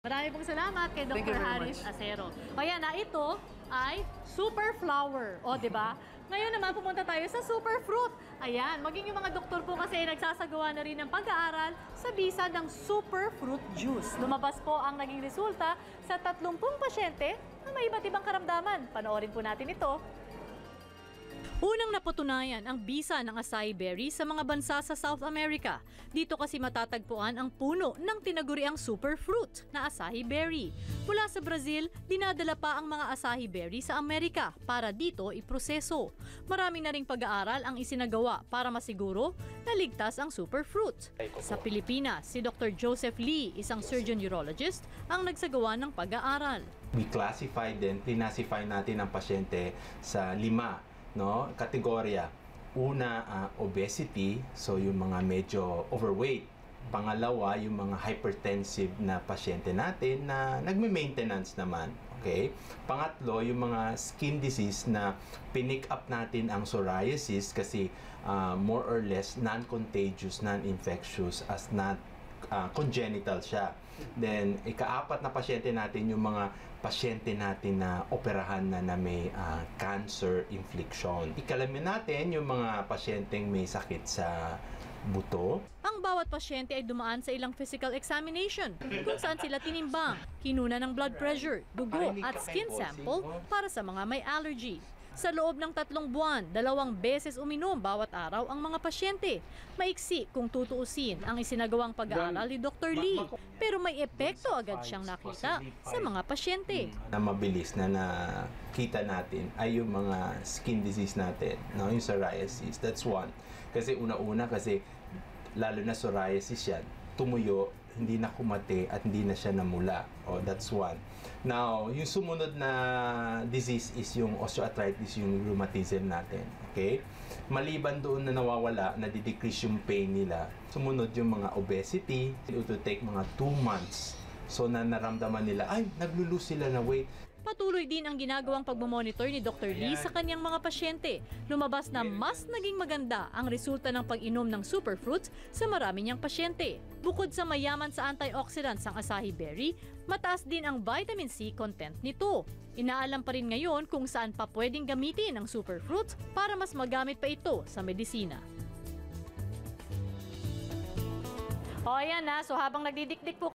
Marami pong salamat kay Thank you Dr. very Haris much. Acero. O yan na, ito ay super flower. O, di ba? Ngayon naman pumunta tayo sa super fruit. Ayan, maging yung mga doktor po kasi nagsasagawa na rin ng pag-aaral sa bisa ng super fruit juice. Lumabas po ang naging resulta sa 30 pasyente na may iba't ibang karamdaman. Panoorin po natin ito. Unang napatunayan ang bisa ng acai berry sa mga bansa sa South America. Dito kasi matatagpuan ang puno ng tinaguriang superfruit na acai berry. Mula sa Brazil, dinadala pa ang mga acai berry sa Amerika para dito iproseso. Marami na ring pag-aaral ang isinagawa para masiguro na ligtas ang superfruit. Sa Pilipinas, si Dr. Joseph Lee, isang surgeon urologist, ang nagsagawa ng pag-aaral. We classify classify natin ang pasyente sa 5 kategorya. Una, obesity, so yung mga medyo overweight. Pangalawa, yung mga hypertensive na pasyente natin na nagme-maintenance naman. Okay? Pangatlo, yung mga skin disease na pinick up natin ang psoriasis kasi more or less non-contagious, non-infectious as not congenital siya. Then, ika-4 na pasyente natin yung mga pasyente natin na operahan na may cancer infliction. Ika-5 natin yung mga pasyenteng may sakit sa buto. Ang bawat pasyente ay dumaan sa ilang physical examination kung saan sila tinimbang, kinuna ng blood pressure, dugo at skin sample para sa mga may allergy. Sa loob ng 3 buwan, 2 beses uminom bawat araw ang mga pasyente. Maiksi kung tutuusin ang isinagawang pag-aaral ni Dr. Lee, pero may epekto agad siyang nakita sa mga pasyente. Na mabilis na nakita natin ay yung mga skin disease natin, yung psoriasis. That's one. Kasi una-una kasi lalo na psoriasis yan, tumuyo, hindi na kumate at hindi na siya namula. That's one. Now, yung sumunod na disease is yung osteoarthritis, yung rheumatism natin. Okay? Maliban doon na nawawala, na-decrease yung pain nila, sumunod yung mga obesity. It will take mga 2 months. So, na naramdaman nila, ay, naglulose sila na weight. Patuloy din ang ginagawang pagmamonitor ni Dr. Lee sa kanyang mga pasyente. Lumabas na mas naging maganda ang resulta ng pag-inom ng superfruits sa marami niyang pasyente. Bukod sa mayaman sa antioxidants ang acai berry, mataas din ang vitamin C content nito. Inaalam pa rin ngayon kung saan pa pwedeng gamitin ang superfruits para mas magamit pa ito sa medisina. O ayan na, so habang nagdidikdik po